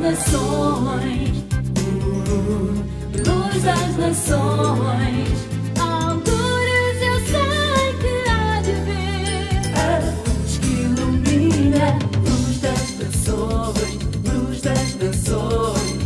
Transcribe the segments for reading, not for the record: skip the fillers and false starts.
nações, luz das nações. Alturas eu sei que há de ver a luz que ilumina, luz das nações, luz das nações.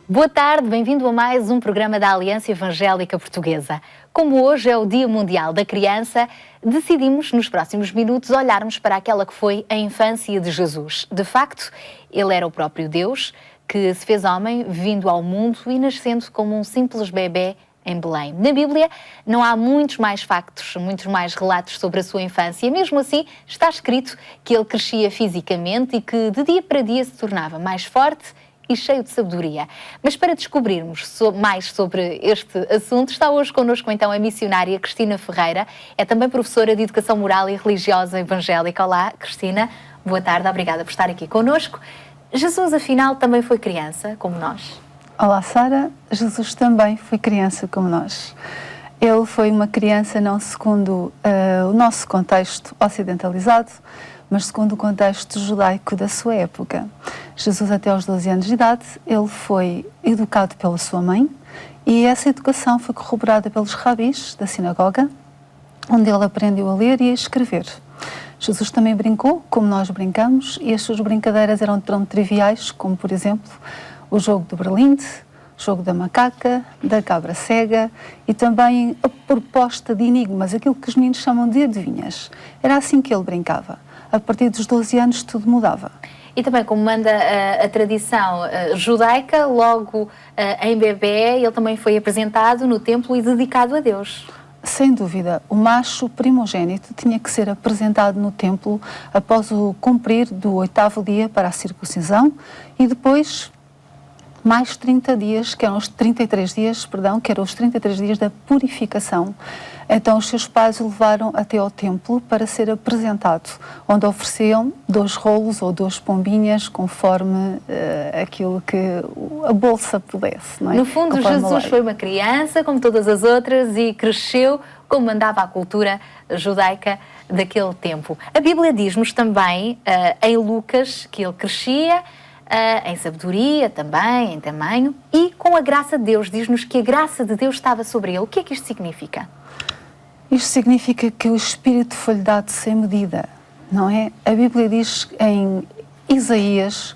Boa tarde, bem-vindo a mais um programa da Aliança Evangélica Portuguesa. Como hoje é o Dia Mundial da Criança, decidimos nos próximos minutos olharmos para aquela que foi a infância de Jesus. De facto, ele era o próprio Deus que se fez homem, vindo ao mundo e nascendo como um simples bebé em Belém. Na Bíblia não há muitos mais factos, muitos mais relatos sobre a sua infância. Mesmo assim, está escrito que ele crescia fisicamente e que de dia para dia se tornava mais forte e cheio de sabedoria. Mas para descobrirmos mais sobre este assunto, está hoje connosco então a missionária Cristina Ferreira, é também professora de Educação Moral e Religiosa Evangélica. Olá, Cristina, boa tarde, obrigada por estar aqui connosco. Jesus, afinal, também foi criança, como nós? Olá, Sara. Jesus também foi criança como nós. Ele foi uma criança não segundo o nosso contexto ocidentalizado, mas segundo o contexto judaico da sua época. Jesus, até aos 12 anos de idade, ele foi educado pela sua mãe e essa educação foi corroborada pelos rabis da sinagoga, onde ele aprendeu a ler e a escrever. Jesus também brincou, como nós brincamos, e as suas brincadeiras eram tão triviais, como, por exemplo, o jogo do berlinde, o jogo da macaca, da cabra cega e também a proposta de enigmas, aquilo que os meninos chamam de adivinhas. Era assim que ele brincava. A partir dos 12 anos tudo mudava. E também, como manda a tradição judaica, logo em bebé, ele também foi apresentado no templo e dedicado a Deus. Sem dúvida, o macho primogênito tinha que ser apresentado no templo após o cumprir do 8º dia para a circuncisão e depois mais 30 dias, que eram os 33 dias, que eram os 33 dias da purificação. Então os seus pais o levaram até ao templo para ser apresentado, onde ofereciam 2 rolos ou 2 pombinhas, conforme aquilo que a bolsa pudesse. Não é? No fundo, conforme Jesus foi uma criança, como todas as outras, e cresceu como mandava a cultura judaica daquele tempo. A Bíblia diz-nos também, em Lucas, que ele crescia em sabedoria também, em tamanho, e com a graça de Deus. Diz-nos que a graça de Deus estava sobre ele. O que é que isto significa? Isto significa que o Espírito foi-lhe dado sem medida, não é? A Bíblia diz em Isaías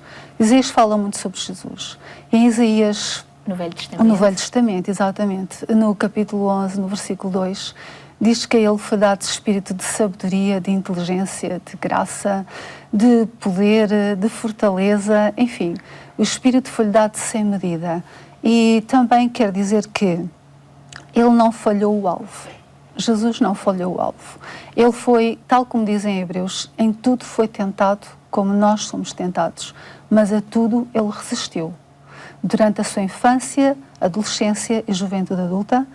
fala muito sobre Jesus. Em Isaías, no Velho Testamento, exatamente, no capítulo 11, no versículo 2, diz que a ele foi dado espírito de sabedoria, de inteligência, de graça, de poder, de fortaleza, enfim, o Espírito foi-lhe dado sem medida. E também quer dizer que ele não falhou o alvo. Jesus não falhou o alvo. Ele foi, tal como dizem em Hebreus, em tudo foi tentado como nós somos tentados, mas a tudo ele resistiu. Durante a sua infância, adolescência e juventude adulta,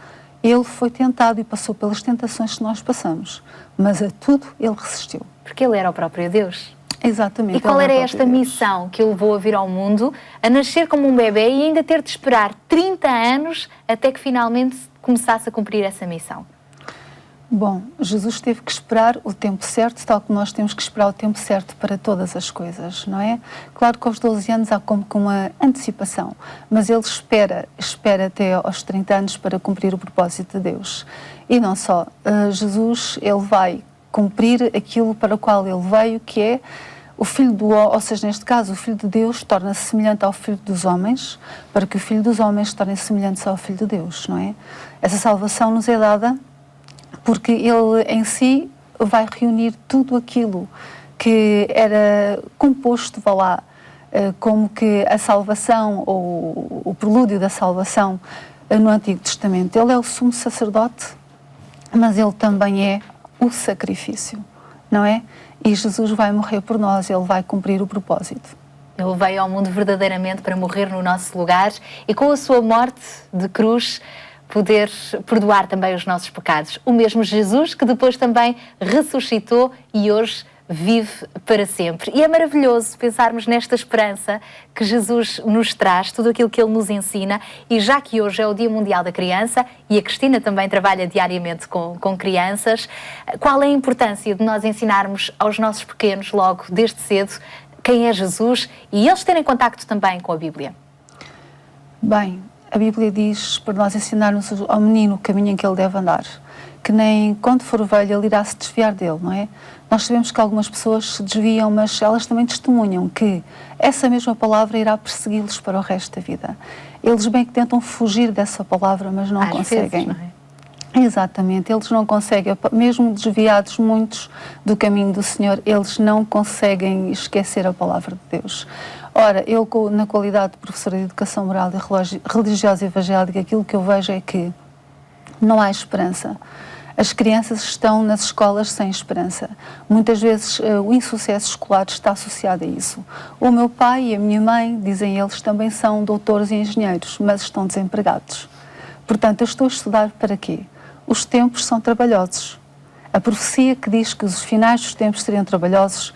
ele foi tentado e passou pelas tentações que nós passamos, mas a tudo ele resistiu. Porque ele era o próprio Deus. Exatamente. E qual era esta missão que o levou a vir ao mundo, a nascer como um bebê e ainda ter de esperar 30 anos até que finalmente começasse a cumprir essa missão? Bom, Jesus teve que esperar o tempo certo, tal como nós temos que esperar o tempo certo para todas as coisas, não é? Claro que aos 12 anos há como que uma antecipação, mas ele espera até aos 30 anos para cumprir o propósito de Deus. E não só, Jesus, ele vai cumprir aquilo para o qual ele veio, que é o Filho do Homem, ou seja, neste caso, o Filho de Deus torna-se semelhante ao Filho dos Homens, para que o Filho dos Homens se torne semelhante ao Filho de Deus, não é? Essa salvação nos é dada porque ele em si vai reunir tudo aquilo que era composto, como que a salvação ou o prelúdio da salvação no Antigo Testamento. Ele é o sumo sacerdote, mas ele também é o sacrifício, não é? E Jesus vai morrer por nós, ele vai cumprir o propósito. Ele veio ao mundo verdadeiramente para morrer no nosso lugar e com a sua morte de cruz poder perdoar também os nossos pecados. O mesmo Jesus que depois também ressuscitou e hoje vive para sempre. E é maravilhoso pensarmos nesta esperança que Jesus nos traz, tudo aquilo que Ele nos ensina, e já que hoje é o Dia Mundial da Criança, e a Cristina também trabalha diariamente com crianças, qual é a importância de nós ensinarmos aos nossos pequenos, logo desde cedo, quem é Jesus e eles terem contacto também com a Bíblia? Bem, a Bíblia diz para nós ensinarmos ao menino o caminho em que ele deve andar, que nem quando for velho ele irá se desviar dele, não é? Nós sabemos que algumas pessoas se desviam, mas elas também testemunham que essa mesma palavra irá persegui-los para o resto da vida. Eles bem que tentam fugir dessa palavra, mas não conseguem. Vezes, não é? Exatamente, eles não conseguem, mesmo desviados muitos do caminho do Senhor, eles não conseguem esquecer a palavra de Deus. Ora, eu, na qualidade de professora de Educação Moral e Religiosa Evangélica, aquilo que eu vejo é que não há esperança. As crianças estão nas escolas sem esperança. Muitas vezes o insucesso escolar está associado a isso. O meu pai e a minha mãe, dizem eles, também são doutores e engenheiros, mas estão desempregados. Portanto, eu estou a estudar para quê? Os tempos são trabalhosos. A profecia que diz que os finais dos tempos seriam trabalhosos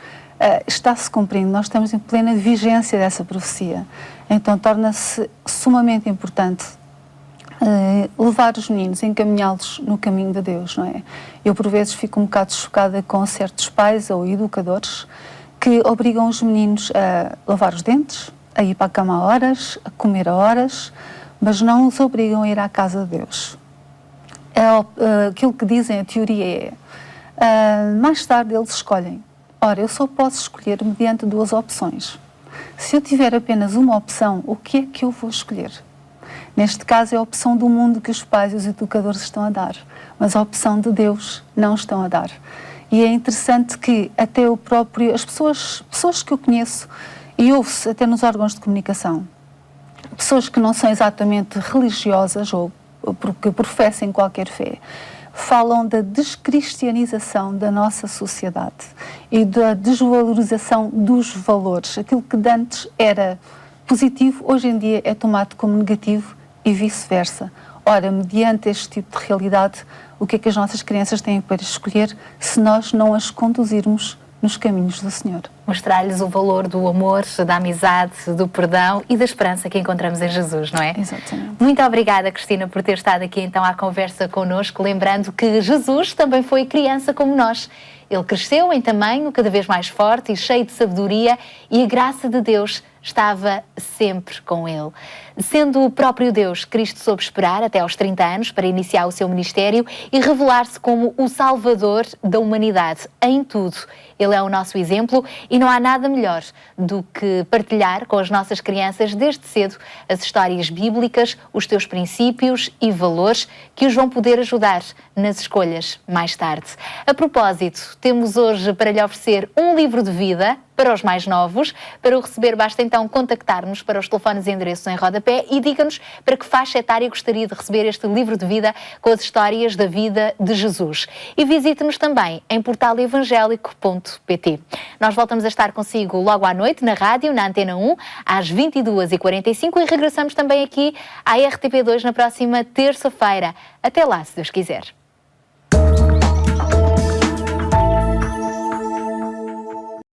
está-se cumprindo. Nós estamos em plena vigência dessa profecia. Então, torna-se sumamente importante levar os meninos, encaminhá-los no caminho de Deus, não é? Eu, por vezes, fico um bocado chocada com certos pais ou educadores que obrigam os meninos a lavar os dentes, a ir para a cama a horas, a comer a horas, mas não os obrigam a ir à casa de Deus. Aquilo que dizem, a teoria é, mais tarde eles escolhem. Ora, eu só posso escolher mediante duas opções. Se eu tiver apenas uma opção, o que é que eu vou escolher? Neste caso é a opção do mundo que os pais e os educadores estão a dar, mas a opção de Deus não estão a dar. E é interessante que até eu próprio, as pessoas que eu conheço, e ouço até nos órgãos de comunicação, pessoas que não são exatamente religiosas ou porque professem qualquer fé, falam da descristianização da nossa sociedade e da desvalorização dos valores. Aquilo que de antes era positivo, hoje em dia é tomado como negativo e vice-versa. Ora, mediante este tipo de realidade, o que é que as nossas crianças têm para escolher se nós não as conduzirmos nos caminhos do Senhor? Mostrar-lhes o valor do amor, da amizade, do perdão e da esperança que encontramos em Jesus, não é? Exatamente. Muito obrigada, Cristina, por ter estado aqui então à conversa connosco, lembrando que Jesus também foi criança como nós. Ele cresceu em tamanho, cada vez mais forte e cheio de sabedoria, e a graça de Deus estava sempre com ele. Sendo o próprio Deus, Cristo soube esperar até aos 30 anos para iniciar o seu ministério e revelar-se como o Salvador da humanidade em tudo. Ele é o nosso exemplo e não há nada melhor do que partilhar com as nossas crianças desde cedo as histórias bíblicas, os teus princípios e valores que os vão poder ajudar nas escolhas mais tarde. A propósito, temos hoje para lhe oferecer um livro de vida para os mais novos. Para o receber, basta então contactar-nos para os telefones e endereços em rodapé e diga-nos para que faixa etária gostaria de receber este livro de vida com as histórias da vida de Jesus. E visite-nos também em portalevangelico.pt. Nós voltamos a estar consigo logo à noite na rádio, na Antena 1, às 22h45 e regressamos também aqui à RTP2 na próxima terça-feira. Até lá, se Deus quiser.